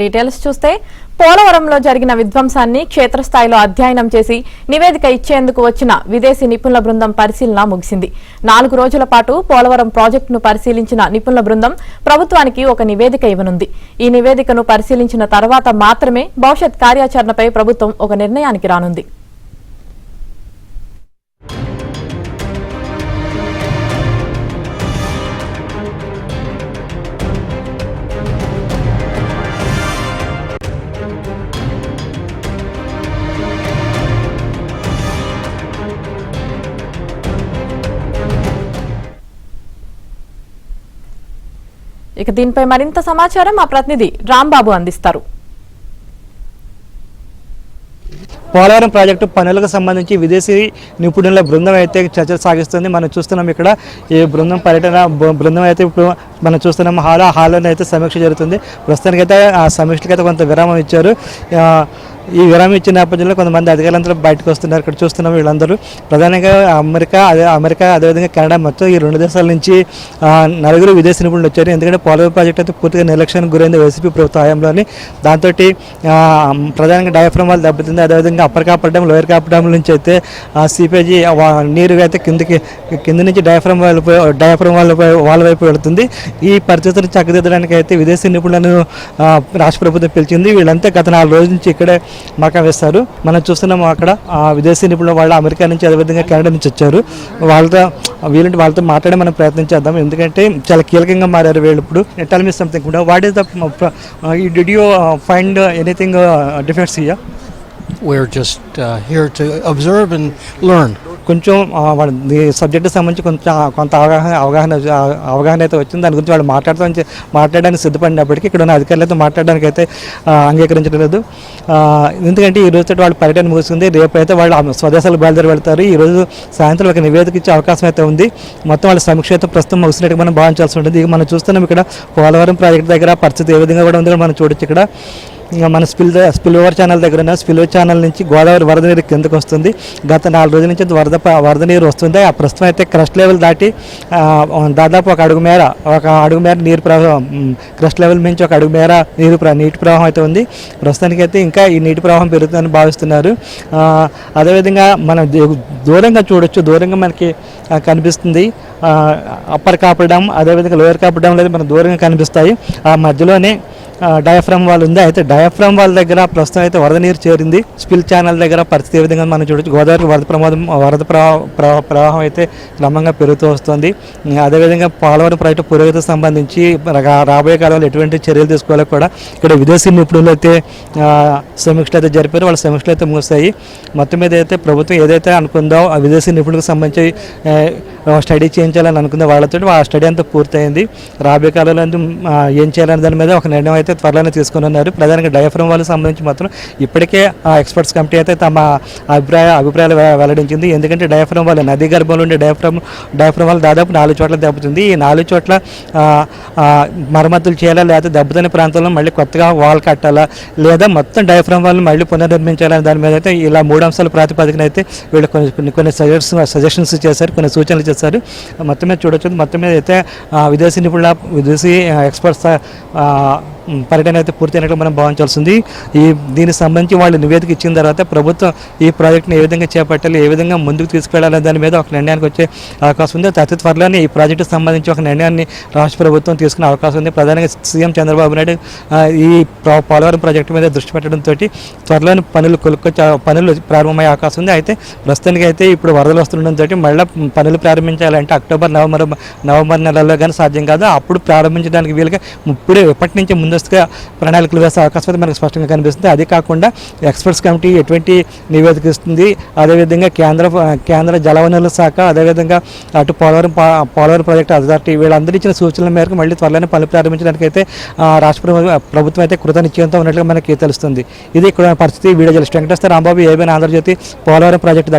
Details చూస్తే పోలవరంలో జరిగిన విధ్వంసాన్ని క్షేత్రస్థాయిలో అధ్యయనం చేసి నివేదిక ఇచ్చేందుకు వచ్చిన విదేశీ నిపుణుల బృందం పరిశీలన ముగిసింది. 4 రోజుల పాటు పోలవరం ప్రాజెక్టును పరిశీలించిన నిపుణుల బృందం ప్రభుత్వానికి ఒక నివేదిక ఇవ్వనుంది. ఈ నివేదికను పరిశీలించిన తర్వాత మాత్రమే భవిష్యత్ కార్యాచరణపై ప్రభుత్వం ఒక నిర్ణయానికి రానుంది. ఇక దీనిపై మరింత సమాచారం మా ప్రతినిధి రాంబాబు అందిస్తారు. పోలవరం ప్రాజెక్టు పనులకు సంబంధించి విదేశీ నిపుణుల బృందం అయితే చర్చలు సాగిస్తుంది. మనం చూస్తున్నాం ఇక్కడ ఈ బృందం అయితే ఇప్పుడు మనం చూస్తున్నాం హాల్లో అయితే సమీక్ష జరుగుతుంది. ప్రస్తుతానికైతే ఆ సమీక్షలకైతే కొంత విరామం ఇచ్చారు. ఈ విరామం ఇచ్చిన నేపథ్యంలో కొంతమంది అధికారులందరూ బయటకు వస్తున్నారు. ఇక్కడ చూస్తున్నాం వీళ్ళందరూ ప్రధానంగా అమెరికా అదేవిధంగా కెనడా మొత్తం ఈ 2 దేశాల నుంచి 4 విదేశీ నిపుణులు వచ్చారు. ఎందుకంటే పోలవరం ప్రాజెక్ట్ అయితే పూర్తిగా నిర్లక్ష్యానికి గురైంది వైసీపీ ప్రభుత్వ హయాంలోని. దాంతో ప్రధానంగా డయాఫ్రమ్ వాళ్ళు దెబ్బతింది. అదేవిధంగా upper coffer dam lower copper dam నుంచి అయితే సీపేజీ నీరు అయితే కింద నుంచి డయాఫ్రమ్ వాళ్ళ వైపు వెళుతుంది. ఈ పరిస్థితులను చక్కదిద్దడానికి అయితే విదేశీ నిపుణులను రాష్ట్ర ప్రభుత్వం పిలిచింది. వీళ్ళంతా గత 4 రోజుల నుంచి ఇక్కడే మకా వేస్తారు. మనం చూస్తున్నాము అక్కడ విదేశీ నిపుణులు వాళ్ళు అమెరికా నుంచి అదేవిధంగా కెనడా నుంచి వచ్చారు. వాళ్ళతో మాట్లాడే మనం ప్రయత్నం చేద్దాం. ఎందుకంటే చాలా కీలకంగా మారారు వీళ్ళు. ఇప్పుడు టెల్ మీ సంథింగ్ కూడా what is the did you find anything difference here? We're just here to observe and learn. కొంచెం సబ్జెక్ట్ సంబంధించి కొంత అవగాహన అయితే వచ్చింది. దాని గురించి వాళ్ళు మాట్లాడడానికి సిద్ధపడినప్పటికీ ఇక్కడ ఉన్న అధికారులతో మాట్లాడడానికి అయితే అంగీకరించడం లేదు. ఎందుకంటే ఈ రోజు వాళ్ళు పర్యటన ముగిసింది. రేపు అయితే వాళ్ళు స్వదేశాలకు బయలుదేరి వెళ్తారు. ఈ రోజు సాయంత్రం ఒక నివేదిక ఇచ్చే అవకాశం అయితే ఉంది. మొత్తం వాళ్ళ సమీక్ష అయితే ప్రస్తుతం ముగిసినట్టుగా మనం భావించాల్సి ఉంటుంది. ఇక మనం చూస్తున్నాం ఇక్కడ పోలవరం ప్రాజెక్టు దగ్గర పరిస్థితి ఏ విధంగా కూడా ఉందో మనం చూడొచ్చు. ఇక్కడ మన స్పిల్ఓవర్ ఛానల్ దగ్గర ఉన్న స్పిల్ఓవర్ ఛానల్ నుంచి గోదావరి వరద నీరు కిందకు వస్తుంది. గత 4 రోజుల నుంచి వరద నీరు వస్తుంది. ఆ ప్రస్తుతం అయితే క్రస్ట్ లెవెల్ దాటి దాదాపు ఒక అడుగు మేర నీరు ప్రవాహం క్రస్ట్ లెవెల్ నుంచి ఒక అడుగు మేర నీటి ప్రవాహం అయితే ఉంది. ప్రస్తుతానికి అయితే ఇంకా ఈ నీటి ప్రవాహం పెరుగుతుందని భావిస్తున్నారు. అదేవిధంగా మనం దూరంగా చూడొచ్చు. దూరంగా మనకి కనిపిస్తుంది అప్పర్ కాపర్ డ్యామ్ అదేవిధంగా లోయర్ కాపర్ డ్యామ్ అనేది మనకు దూరంగా కనిపిస్తాయి. ఆ మధ్యలోనే డయాఫ్రమ్ వాల్ ఉంది. అయితే డయాఫ్రమ్ వాల్ దగ్గర ప్రస్తుతం అయితే వరద నీరు చేరింది. స్పిల్ ఛానల్ దగ్గర పరిస్థితి ఏ విధంగా మనం చూడొచ్చు. గోదావరి వరద ప్రవాహం అయితే క్రమంగా పెరుగుతూ వస్తుంది. అదేవిధంగా పోలవరం ప్రాజెక్టు పురోగతికి సంబంధించి రాబోయే కాలంలో ఎటువంటి చర్యలు తీసుకోవాలో కూడా ఇక్కడ విదేశీ నిపుణులు అయితే సమీక్షలు అయితే జరిపారు. వాళ్ళ సమీక్షలు అయితే ముగిస్తాయి. మొత్తం మీద అయితే ప్రభుత్వం ఏదైతే అనుకుందో ఆ విదేశీ నిపుణులకు సంబంధించి స్టడీ చేయించాలని అనుకుందో వాళ్ళతో ఆ స్టడీ అంతా పూర్తయింది. రాబోయే కాలంలో ఏం చేయాలనే దాని మీద ఒక నిర్ణయం అయితే త్వరలోనే తీసుకుని ఉన్నారు. ప్రధానంగా డయాఫ్రమ్ వాళ్ళకి సంబంధించి మాత్రం ఇప్పటికే ఆ ఎక్స్పర్ట్స్ కమిటీ అయితే తమ అభిప్రాయాలు వెల్లడించింది. ఎందుకంటే డయాఫ్రమ్ వాళ్ళ నదీ గర్భంలో ఉండే డయాఫ్రమ్ వాళ్ళు దాదాపు 4 చోట్ల దెబ్బతింది. ఈ 4 చోట్ల మరమ్మతులు చేయాలా, లేదా దెబ్బతిన్న ప్రాంతంలో మళ్ళీ కొత్తగా వాల్ కట్టాలా, లేదా మొత్తం డయాఫ్రమ్ వాళ్ళని మళ్ళీ పునర్నిర్మించాలని దాని మీద అయితే ఇలా 3 అంశాల ప్రాతిపదికన అయితే వీళ్ళు కొన్ని సజెషన్స్ చేశారు, కొన్ని సూచనలు చేశారు. మొత్తం మీద చూడొచ్చు. మొత్తం మీద అయితే విదేశీ ఎక్స్పర్ట్స్ పర్యటన అయితే పూర్తయినట్లు మనం భావించాల్సింది. దీనికి సంబంధించి వాళ్ళు నివేదిక ఇచ్చిన తర్వాత ప్రభుత్వం ఈ ప్రాజెక్టును ఏ విధంగా చేపట్టాలి, ఏ విధంగా ముందుకు తీసుకెళ్లాలనే దాని మీద ఒక నిర్ణయానికి వచ్చే అవకాశం ఉంది. అతి త్వరలోనే ఈ ప్రాజెక్టుకు సంబంధించి ఒక నిర్ణయాన్ని రాష్ట్ర ప్రభుత్వం తీసుకునే అవకాశం ఉంది. ప్రధానంగా సీఎం చంద్రబాబు నాయుడు ఈ పోలవరం ప్రాజెక్టు మీద దృష్టి పెట్టడంతో త్వరలోని పనులు ప్రారంభమయ్యే అవకాశం ఉంది. అయితే ప్రస్తుతానికి అయితే ఇప్పుడు వరదలు వస్తుండడంతో మళ్ళీ పనులు ప్రారంభించాలంటే అక్టోబర్ నవంబర్ నెలల్లో కానీ సాధ్యం కాదు. అప్పుడు ప్రారంభించడానికి వీలుగా ఇప్పటి నుంచి ముందస్తుగా ప్రణాళికలు వేసే అవకాశం మనకు స్పష్టంగా కనిపిస్తుంది. అదే కాకుండా ఎక్స్పర్ట్స్ కమిటీ ఎటువంటి నివేదిక ఇస్తుంది, అదేవిధంగా కేంద్ర జలవనరుల శాఖ, అదేవిధంగా అటు పోలవరం ప్రాజెక్టు అథారిటీ వీళ్ళందరూ ఇచ్చిన సూచనల మేరకు మళ్ళీ త్వరలోనే పనులు ప్రారంభించడానికి అయితే రాష్ట్ర ప్రభుత్వం అయితే కృతనిశ్చయంతో ఉన్నట్లుగా మనకి తెలుస్తుంది. ఇది ఇక్కడ పరిస్థితి. Video journalist Venkateswara Rambabu, ABN Andhra Jyothi, Polavaram project.